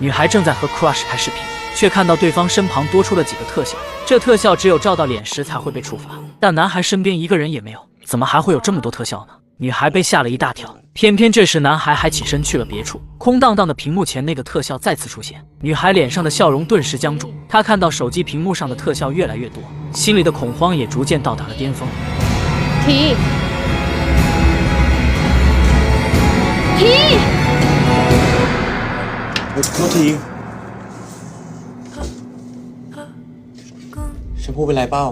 女孩正在和 Crush 拍视频，却看到对方身旁多出了几个特效，这特效只有照到脸时才会被触发，但男孩身边一个人也没有，怎么还会有这么多特效呢？女孩被吓了一大跳，偏偏这时男孩还起身去了别处，空荡荡的屏幕前那个特效再次出现，女孩脸上的笑容顿时僵住，她看到手机屏幕上的特效越来越多，心里的恐慌也逐渐到达了巅峰。ทีโทษทีฉันพูดเป็นไรเปล่า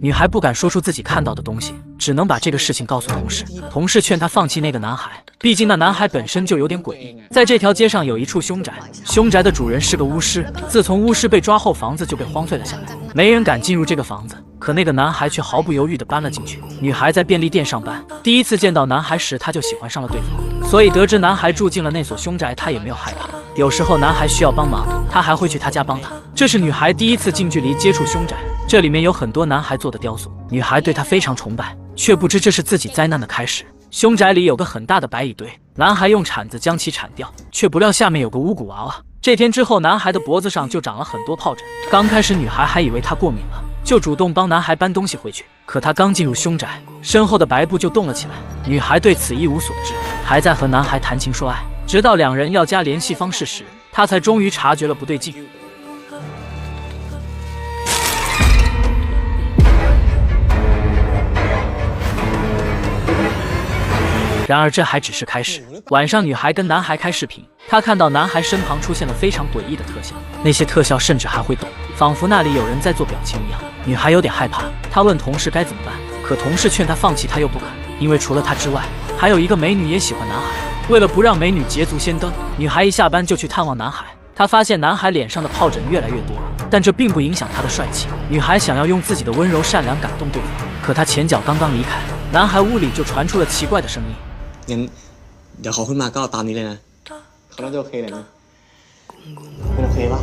女孩不敢说出自己看到的东西，只能把这个事情告诉同事。同事劝她放弃那个男孩，毕竟那男孩本身就有点诡异。在这条街上有一处凶宅，凶宅的主人是个巫师。自从巫师被抓后，房子就被荒废了下来，没人敢进入这个房子。可那个男孩却毫不犹豫地搬了进去。女孩在便利店上班，第一次见到男孩时，她就喜欢上了对方。所以得知男孩住进了那所凶宅，她也没有害怕。有时候男孩需要帮忙，她还会去他家帮他。这是女孩第一次近距离接触凶宅。这里面有很多男孩做的雕塑，女孩对他非常崇拜，却不知这是自己灾难的开始。凶宅里有个很大的白蚁堆，男孩用铲子将其铲掉，却不料下面有个巫蛊娃娃。这天之后，男孩的脖子上就长了很多疱疹。刚开始女孩还以为他过敏了，就主动帮男孩搬东西回去。可他刚进入凶宅，身后的白布就动了起来。女孩对此一无所知，还在和男孩谈情说爱，直到两人要加联系方式时，她才终于察觉了不对劲。然而这还只是开始。晚上，女孩跟男孩开视频，她看到男孩身旁出现了非常诡异的特效，那些特效甚至还会抖，仿佛那里有人在做表情一样。女孩有点害怕，她问同事该怎么办，可同事劝她放弃，她又不肯，因为除了她之外，还有一个美女也喜欢男孩。为了不让美女捷足先登，女孩一下班就去探望男孩。她发现男孩脸上的疱疹越来越多，但这并不影响他的帅气。女孩想要用自己的温柔善良感动对方，可她前脚刚刚离开，男孩屋里就传出了奇怪的声音。งั้นเดี๋ยวเขาขึ้นมาก็เอาตามนี้เลยนะเขาน่าจะโอเคเลยนะเป็นโอเคปะ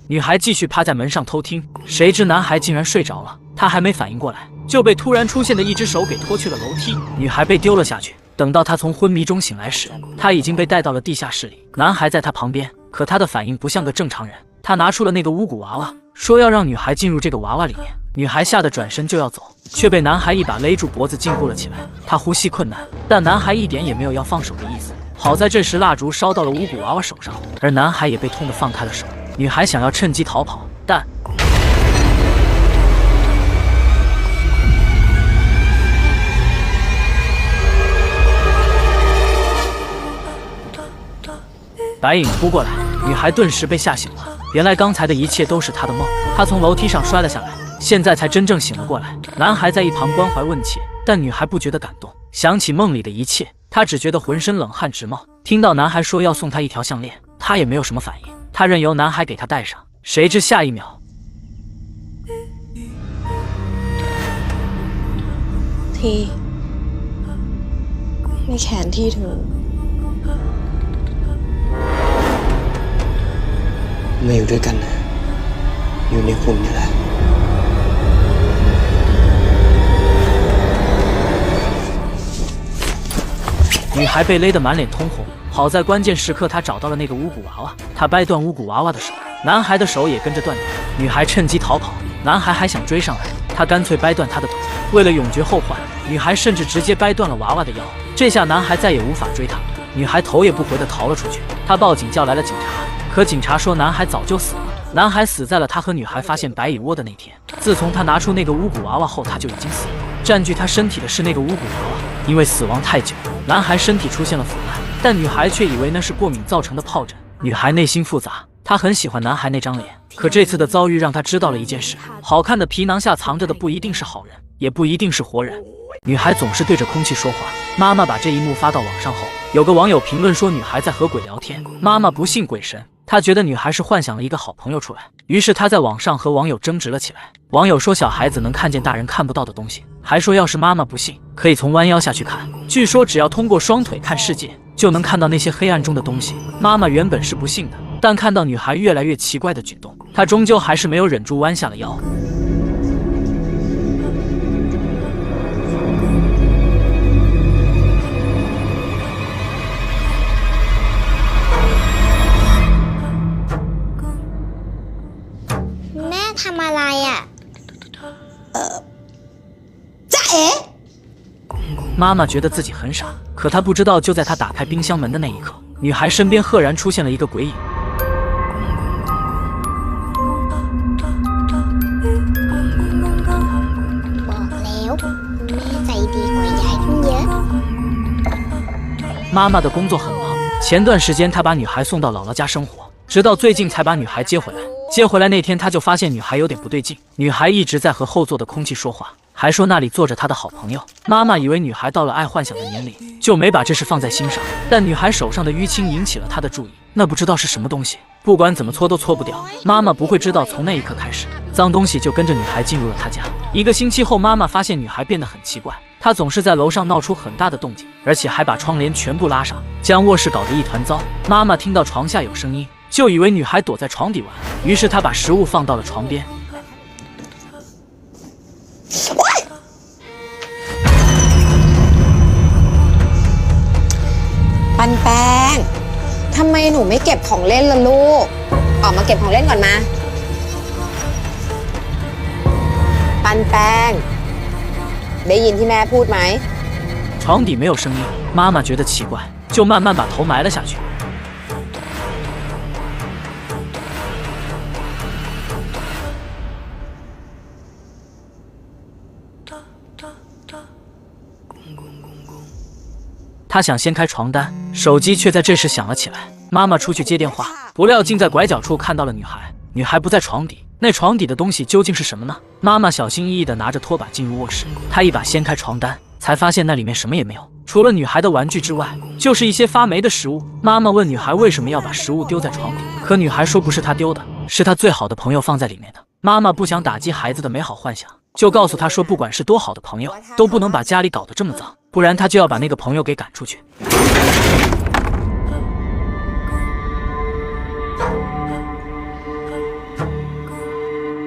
女孩继续趴在门上偷听，谁知男孩竟然睡着了，她还没反应过来，就被突然出现的一只手给拖去了楼梯，女孩被丢了下去。等到她从昏迷中醒来时，她已经被带到了地下室里，男孩在她旁边，可他的反应不像个正常人。他拿出了那个巫蛊娃娃，说要让女孩进入这个娃娃里面。女孩吓得转身就要走，却被男孩一把勒住脖子禁锢了起来。她呼吸困难，但男孩一点也没有要放手的意思。好在这时蜡烛烧到了巫蛊娃娃手上，而男孩也被痛得放开了手。女孩想要趁机逃跑，但白影扑过来，女孩顿时被吓醒了。原来刚才的一切都是她的梦，她从楼梯上摔了下来，现在才真正醒了过来。男孩在一旁关怀问切，但女孩不觉得感动。想起梦里的一切，她只觉得浑身冷汗直冒。听到男孩说要送她一条项链，她也没有什么反应，她任由男孩给她戴上。谁知下一秒，ทีในแขนที่เธอไม่อยู่ด้วยกันนะอยู่ในหุ่นนี่แหละ女孩被勒得满脸通红，好在关键时刻她找到了那个巫蛊娃娃，她掰断巫蛊娃娃的手，男孩的手也跟着断掉。女孩趁机逃跑，男孩还想追上来，她干脆掰断他的腿。为了永绝后患，女孩甚至直接掰断了娃娃的腰。这下男孩再也无法追她，女孩头也不回地逃了出去。她报警叫来了警察，可警察说男孩早就死了。男孩死在了他和女孩发现白蚁窝的那天。自从他拿出那个巫蛊娃娃后，他就已经死了。占据他身体的是那个巫蛊娃娃，因为死亡太久，男孩身体出现了腐烂，但女孩却以为那是过敏造成的疱疹。女孩内心复杂，她很喜欢男孩那张脸，可这次的遭遇让她知道了一件事：好看的皮囊下藏着的不一定是好人，也不一定是活人。女孩总是对着空气说话。妈妈把这一幕发到网上后，有个网友评论说女孩在和鬼聊天。妈妈不信鬼神，她觉得女孩是幻想了一个好朋友出来，于是她在网上和网友争执了起来。网友说小孩子能看见大人看不到的东西，还说要是妈妈不信，可以从弯腰下去看。据说只要通过双腿看世界，就能看到那些黑暗中的东西。妈妈原本是不信的，但看到女孩越来越奇怪的举动，他终究还是没有忍住弯下了腰。แม่ทำอะไรอ่ะจ๊ะเอ๋ 妈妈觉得自己很傻，可她不知道，就在她打开冰箱门的那一刻，女孩身边赫然出现了一个鬼影。บอกแล้วแม่ใจดีกว่ายายตั้งเยอะ。妈妈的工作很忙，前段时间她把女孩送到姥姥家生活，直到最近才把女孩接回来。接回来那天，她就发现女孩有点不对劲，女孩一直在和后座的空气说话，还说那里坐着她的好朋友。妈妈以为女孩到了爱幻想的年龄，就没把这事放在心上。但女孩手上的淤青引起了她的注意，那不知道是什么东西，不管怎么搓都搓不掉。妈妈不会知道，从那一刻开始，脏东西就跟着女孩进入了她家。1个星期后，妈妈发现女孩变得很奇怪，她总是在楼上闹出很大的动静，而且还把窗帘全部拉上，将卧室搞得一团糟。妈妈听到床下有声音，就以为女孩躲在床底玩，于是她把食物放到了床边。ปันแป้งทำไมหนูไม่เก็บของเล่นล่ะลูกออกมาเก็บของเล่นก่อนมาปันแป้งได้ยินที่แม่พูดไหม床底没有声音，妈妈觉得奇怪，就慢慢把头埋了下去。他想掀开床单，手机却在这时响了起来。妈妈出去接电话，不料竟在拐角处看到了女孩。女孩不在床底，那床底的东西究竟是什么呢？妈妈小心翼翼地拿着拖把进入卧室，她一把掀开床单，才发现那里面什么也没有，除了女孩的玩具之外，就是一些发霉的食物。妈妈问女孩为什么要把食物丢在床底，可女孩说不是她丢的，是她最好的朋友放在里面的。妈妈不想打击孩子的美好幻想，就告诉她说，不管是多好的朋友，都不能把家里搞得这么脏，不然她就要把那个朋友给赶出去。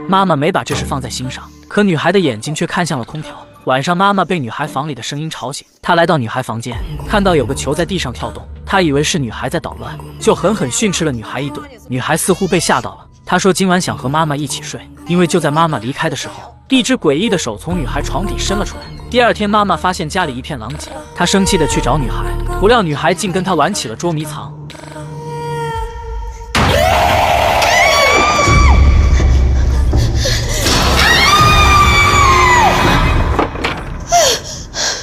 妈妈没把这事放在心上，可女孩的眼睛却看向了空调。晚上，妈妈被女孩房里的声音吵醒，她来到女孩房间，看到有个球在地上跳动，她以为是女孩在捣乱，就狠狠训斥了女孩一顿。女孩似乎被吓到了，她说今晚想和妈妈一起睡，因为就在妈妈离开的时候，一只诡异的手从女孩床底伸了出来。第二天，妈妈发现家里一片狼藉，她生气地去找女孩，不料女孩竟跟她玩起了捉迷藏。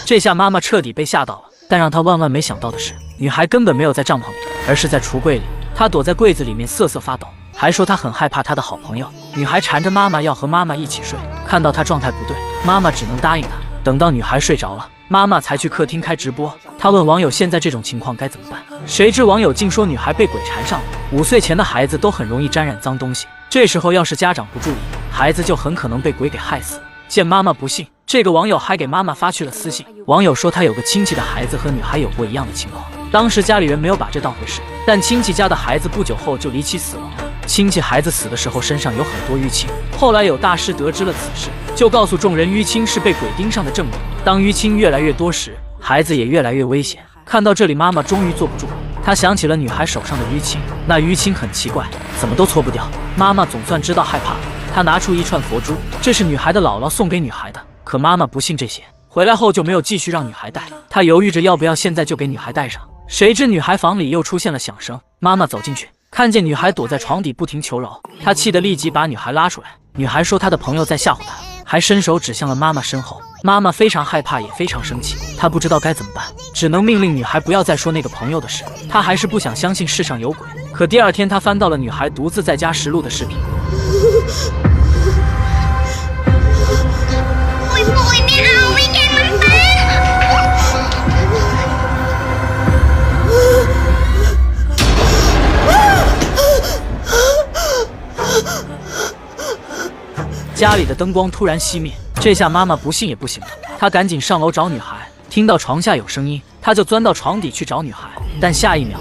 这下妈妈彻底被吓到了，但让她万万没想到的是，女孩根本没有在帐篷里，而是在橱柜里。她躲在柜子里面瑟瑟发抖，还说她很害怕她的好朋友。女孩缠着妈妈要和妈妈一起睡，看到她状态不对，妈妈只能答应她。等到女孩睡着了，妈妈才去客厅开直播。她问网友现在这种情况该怎么办，谁知网友竟说女孩被鬼缠上了。5岁前的孩子都很容易沾染脏东西，这时候要是家长不注意，孩子就很可能被鬼给害死。见妈妈不信，这个网友还给妈妈发去了私信。网友说他有个亲戚的孩子和女孩有过一样的情况，当时家里人没有把这当回事，但亲戚家的孩子不久后就离奇死亡了。亲戚孩子死的时候身上有很多淤青，后来有大师得知了此事，就告诉众人淤青是被鬼盯上的证明。当淤青越来越多时，孩子也越来越危险。看到这里，妈妈终于坐不住了，她想起了女孩手上的淤青，那淤青很奇怪，怎么都搓不掉。妈妈总算知道害怕了，她拿出一串佛珠，这是女孩的姥姥送给女孩的。可妈妈不信这些，回来后就没有继续让女孩戴。她犹豫着要不要现在就给女孩戴上，谁知女孩房里又出现了响声。妈妈走进去，看见女孩躲在床底不停求饶，她气得立即把女孩拉出来。女孩说她的朋友在吓唬她，还伸手指向了妈妈身后。妈妈非常害怕，也非常生气，她不知道该怎么办，只能命令女孩不要再说那个朋友的事。她还是不想相信世上有鬼。可第二天，她翻到了女孩独自在家实录的视频。家里的灯光突然熄灭，这下妈妈不信也不行了，她赶紧上楼找女孩。听到床下有声音，他就钻到床底去找女孩，但下一秒，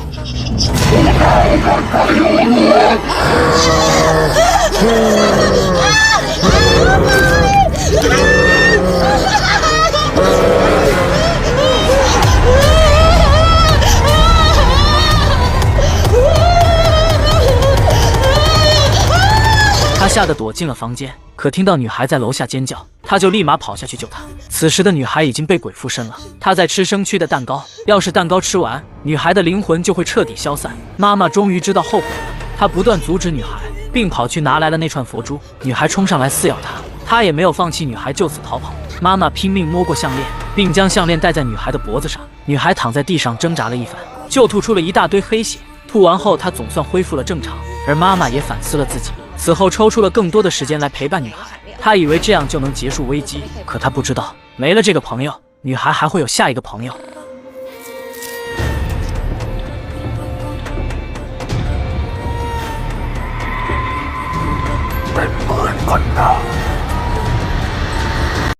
他吓得躲进了房间，可听到女孩在楼下尖叫，他就立马跑下去救她。此时的女孩已经被鬼附身了，她在吃生蛆的蛋糕，要是蛋糕吃完，女孩的灵魂就会彻底消散。妈妈终于知道后果了，她不断阻止女孩，并跑去拿来了那串佛珠。女孩冲上来撕咬她，她也没有放弃女孩，就此逃跑。妈妈拼命摸过项链，并将项链戴在女孩的脖子上。女孩躺在地上挣扎了一番，就吐出了一大堆黑血。吐完后，她总算恢复了正常，而妈妈也反思了自己。此后抽出了更多的时间来陪伴女孩，他以为这样就能结束危机，可他不知道，没了这个朋友，女孩还会有下一个朋友。เป็นปืนกันนะ